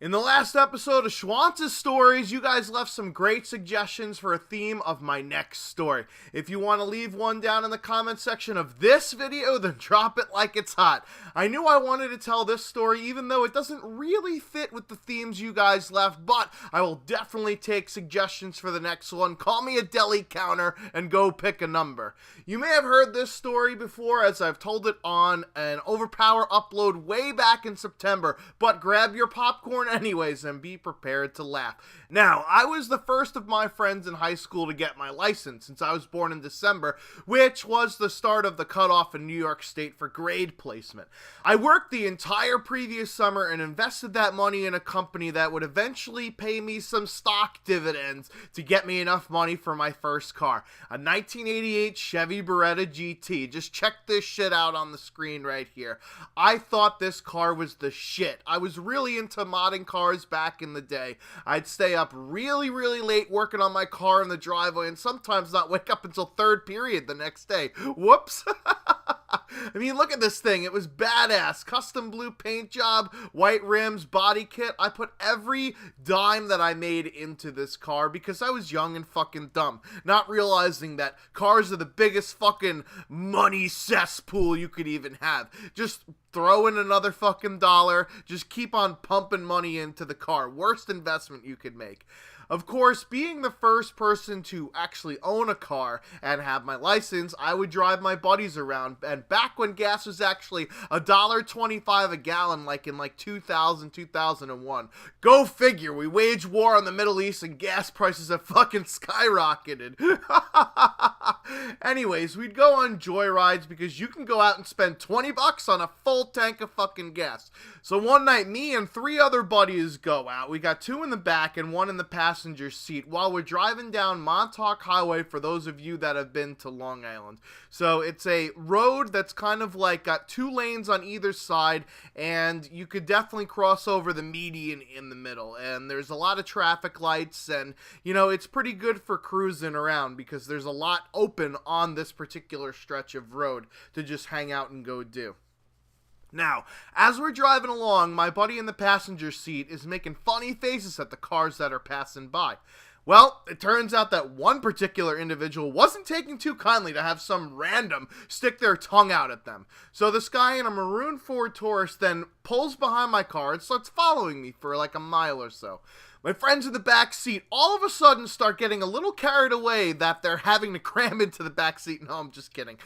In the last episode of Shwantz's Stories, you guys left some great suggestions for a theme of my next story. If you want to leave one down in the comment section of this video, then drop it like it's hot. I knew I wanted to tell this story even though it doesn't really fit with the themes you guys left, but I will definitely take suggestions for the next one. Call me a deli counter and go pick a number. You may have heard this story before as I've told it on an Overpower upload way back in September, but grab your popcorn anyways and be prepared to laugh. Now, I was the first of my friends in high school to get my license since I was born in December, which was the start of the cutoff in New York State for grade placement. I worked the entire previous summer and invested that money in a company that would eventually pay me some stock dividends to get me enough money for my first car, a 1988 Chevy Beretta GT. Just check this shit out on the screen right here. I thought this car was the shit. I was really into modding cars back in the day. I'd stay up really late working on my car in the driveway and sometimes not wake up until third period the next day. Whoops. I mean, look at this thing. It was badass. Custom blue paint job, white rims, body kit. I put every dime that I made into this car because I was young and fucking dumb, not realizing that cars are the biggest fucking money cesspool you could even have. Just throw in another fucking dollar. Just keep on pumping money into the car. Worst investment you could make. Of course, being the first person to actually own a car and have my license, I would drive my buddies around. And back when gas was actually $1.25 a gallon, like in 2000, 2001. Go figure, we waged war on the Middle East and gas prices have fucking skyrocketed. Anyways, we'd go on joyrides because you can go out and spend $20 on a full tank of fucking gas. So one night, me and 3 other buddies go out. We got 2 in the back and 1 in the passenger seat while we're driving down Montauk Highway for those of you that have been to Long Island. So it's a road that's kind of like got 2 lanes on either side, and you could definitely cross over the median in the middle. And there's a lot of traffic lights, and you know, it's pretty good for cruising around because there's a lot open on this particular stretch of road to just hang out and go do. Now, as we're driving along, my buddy in the passenger seat is making funny faces at the cars that are passing by. Well, it turns out that one particular individual wasn't taking too kindly to have some random stick their tongue out at them. So this guy in a maroon Ford Taurus then pulls behind my car and starts following me for like a mile or so. My friends in the back seat all of a sudden start getting a little carried away that they're having to cram into the back seat. No, I'm just kidding.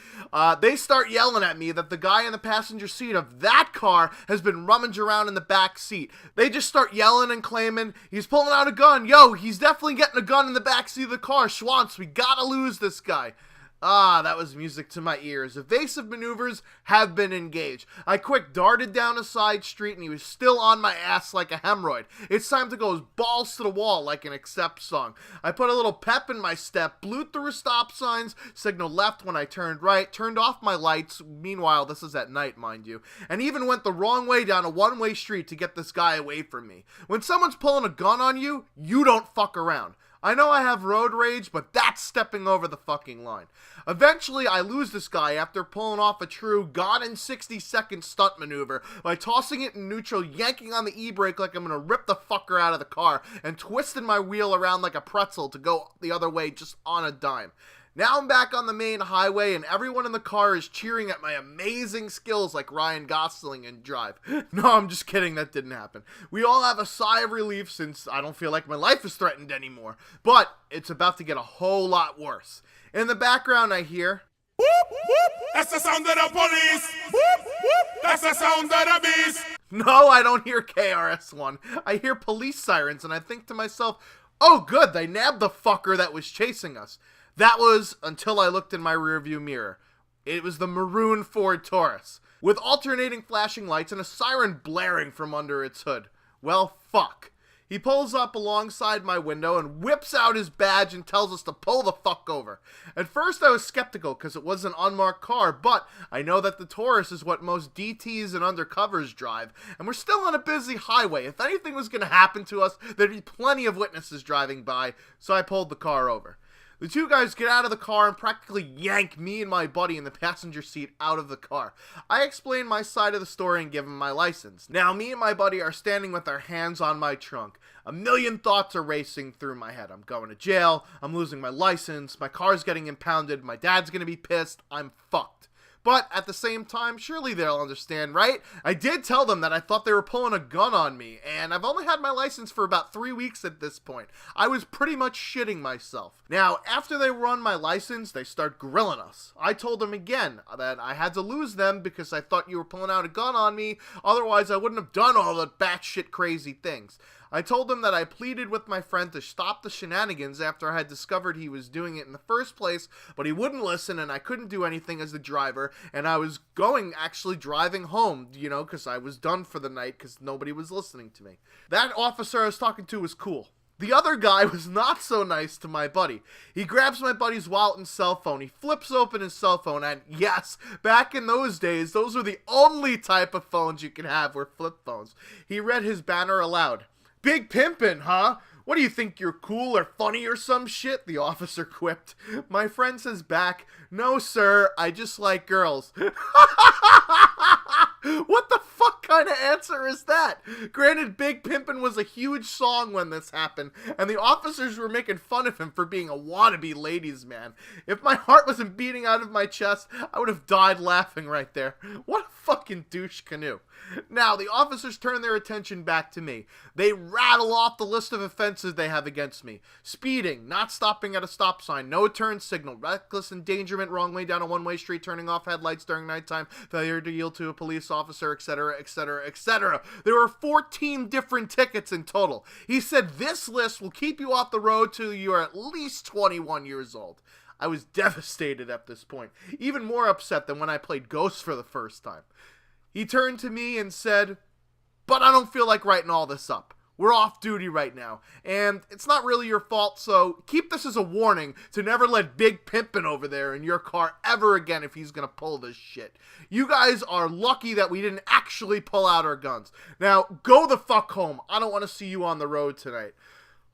They start yelling at me that the guy in the passenger seat of that car has been rummaging around in the back seat. They just start yelling and claiming he's pulling out a gun. Yo, he's definitely getting a gun in the back seat of the car. Shwantz, we gotta lose this guy. Ah, that was music to my ears. Evasive maneuvers have been engaged. I quick darted down a side street and he was still on my ass like a hemorrhoid. It's time to go balls to the wall like an Accept song. I put a little pep in my step, blew through stop signs, signaled left when I turned right, turned off my lights, meanwhile this is at night mind you, and even went the wrong way down a one-way street to get this guy away from me. When someone's pulling a gun on you, you don't fuck around. I know I have road rage, but that's stepping over the fucking line. Eventually, I lose this guy after pulling off a true gone-in-60-second stunt maneuver by tossing it in neutral, yanking on the e-brake like I'm gonna rip the fucker out of the car, and twisting my wheel around like a pretzel to go the other way just on a dime. Now I'm back on the main highway and everyone in the car is cheering at my amazing skills like Ryan Gosling in Drive. No, I'm just kidding, that didn't happen. We all have a sigh of relief since I don't feel like my life is threatened anymore. But it's about to get a whole lot worse. In the background I hear, whoop, whoop, that's the sound of the police. Whoop, whoop, that's the sound of the beast. No, I don't hear KRS-One. I hear police sirens and I think to myself, oh good, they nabbed the fucker that was chasing us. That was until I looked in my rearview mirror. It was the maroon Ford Taurus, with alternating flashing lights and a siren blaring from under its hood. Well, fuck. He pulls up alongside my window and whips out his badge and tells us to pull the fuck over. At first I was skeptical because it was an unmarked car, but I know that the Taurus is what most DTs and undercovers drive, and we're still on a busy highway. If anything was going to happen to us, there'd be plenty of witnesses driving by, so I pulled the car over. The two guys get out of the car and practically yank me and my buddy in the passenger seat out of the car. I explain my side of the story and give them my license. Now, me and my buddy are standing with our hands on my trunk. A million thoughts are racing through my head. I'm going to jail, I'm losing my license, my car's getting impounded, my dad's gonna be pissed, I'm fucked. But at the same time, surely they'll understand, right? I did tell them that I thought they were pulling a gun on me, and I've only had my license for about 3 weeks at this point. I was pretty much shitting myself. Now, after they run my license, they start grilling us. I told them again that I had to lose them because I thought you were pulling out a gun on me, otherwise I wouldn't have done all the batshit crazy things. I told them that I pleaded with my friend to stop the shenanigans after I had discovered he was doing it in the first place, but he wouldn't listen and I couldn't do anything as the driver, and I was actually driving home, because I was done for the night because nobody was listening to me. That officer I was talking to was cool. The other guy was not so nice to my buddy. He grabs my buddy's wallet and cell phone. He flips open his cell phone, and yes, back in those days, those were the only type of phones you could have were flip phones. He read his banner aloud. "Big pimpin', huh? What do you think, you're cool or funny or some shit?" the officer quipped. My friend says back, "No, sir, I just like girls." What the fuck kind of answer is that? Granted, Big Pimpin' was a huge song when this happened, and the officers were making fun of him for being a wannabe ladies' man. If my heart wasn't beating out of my chest, I would have died laughing right there. What a fucking douche canoe. Now, the officers turn their attention back to me. They rattle off the list of offenses they have against me. Speeding, not stopping at a stop sign, no turn signal, reckless endangerment, wrong way down a one-way street, turning off headlights during nighttime, failure to yield to a police officer, etc., etc., etc. There were 14 different tickets in total. He said this list will keep you off the road till you are at least 21 years old. I was devastated at this point, even more upset than when I played Ghosts for the first time. He turned to me and said, "But I don't feel like writing all this up. We're off duty right now, and it's not really your fault, so keep this as a warning to never let Big Pimpin' over there in your car ever again if he's gonna pull this shit. You guys are lucky that we didn't actually pull out our guns. Now, go the fuck home. I don't want to see you on the road tonight."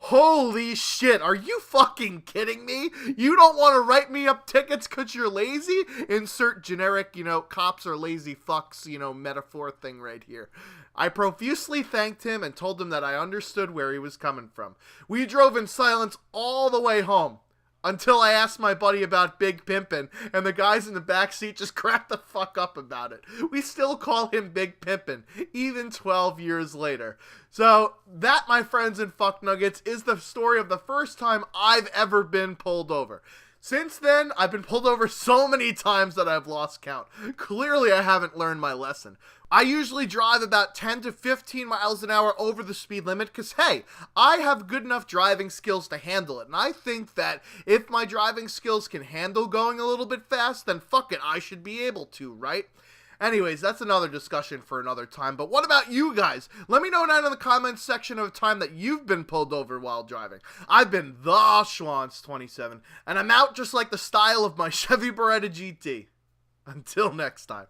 Holy shit, are you fucking kidding me? You don't want to write me up tickets because you're lazy? Insert generic, cops are lazy fucks, metaphor thing right here. I profusely thanked him and told him that I understood where he was coming from. We drove in silence all the way home. Until I asked my buddy about Big Pimpin', and the guys in the back seat just cracked the fuck up about it. We still call him Big Pimpin', even 12 years later. So, that, my friends and fuck nuggets, is the story of the first time I've ever been pulled over. Since then, I've been pulled over so many times that I've lost count. Clearly, I haven't learned my lesson. I usually drive about 10 to 15 miles an hour over the speed limit because, hey, I have good enough driving skills to handle it. And I think that if my driving skills can handle going a little bit fast, then fuck it, I should be able to, right? Anyways, that's another discussion for another time. But what about you guys? Let me know down in the comments section of a time that you've been pulled over while driving. I've been the Shwantz 27, and I'm out just like the style of my Chevy Beretta GT. Until next time.